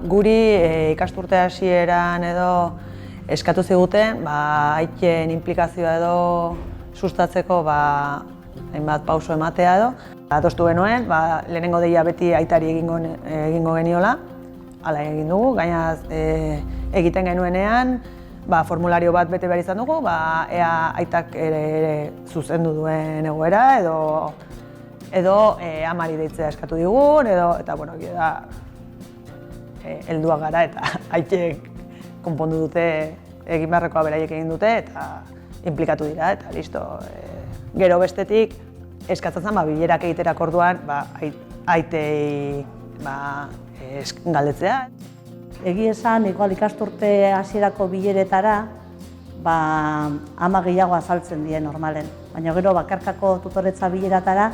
Guri ikasturte hasieran edo eskatu ziguten aiten inplikazioa edo sustatzeko hainbat pauso ematea edo. Adostu genuen, lehenengo deia beti aitari egingo geniola, hala egin dugu, gainaz egiten genuenean, formulario bat bete behar izan dugu, ea aitak ere zuzendu duen egoera edo amari deitzea eskatu digun, eta bueno, helduak gara eta aitek konpondu dute, egin beharrekoa beraiek egin dute eta inplikatu dira eta listo. Gero bestetik, eskatzen zen bilerak egiterak orduan aitei galdetzea. Egi esan, igual ikasturte hasierako bileretara ama gehiago azaltzen die normalen. Baina gero bakarkako tutoretza bileratara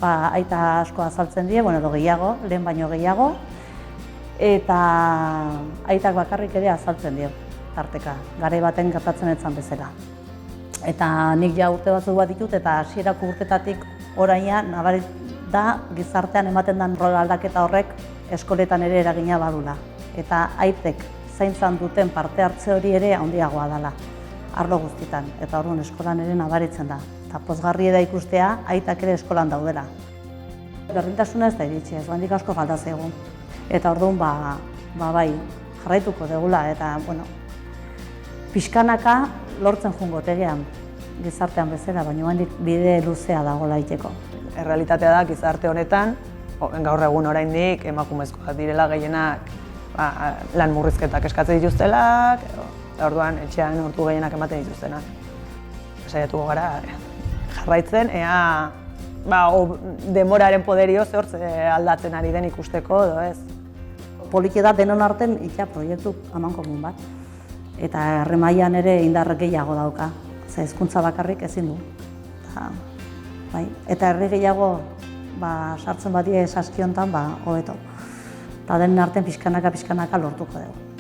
aita asko azaltzen die, edo gehiago, lehen baino gehiago. Eta aitak bakarrik ere azaltzen die, tarteka, garai baten gertatzen etzan bezala. Eta nik ja urte batzuk bat ditut eta hasierako urtetatik oraina nabari da gizartean ematen den rol aldaketa horrek eskoletan ere eragina badula. Eta aitek zaintzan duten parte hartze hori ere handiagoa dela, arlo guztietan. Eta orduan eskolan ere nabaritzen da. Eta pozgarri da ikustea aitak ere eskolan daudela. Berdintasuna ez da iritsi, ez handik asko falta zaigu. Eta orduan bai, jarraituko dugula eta pixkanaka lortzen joango tegean gizartean bezala, baina handik bide luzea dagoela egiteko. Errealitatea da gizarte honetan, gaur egun oraindik emakumezkoak direla gehienak lan murrizketak eskatzen dituztelak, orduan etxean ordu gehienak ematen dituztenak. Saiatuko gara jarraitzen, ea denboraren poderio zehortze aldatzen ari den ikusteko edo ez. Poliki da denon arten proiektu amankomun bat. Eta herri mailan ere indar gehiago dauka. Hezkuntza bakarrik ezin du. Eta herri gehiago sartzen badie saski hontan hobeto. Eta denen artean pixkanaka lortuko dugu.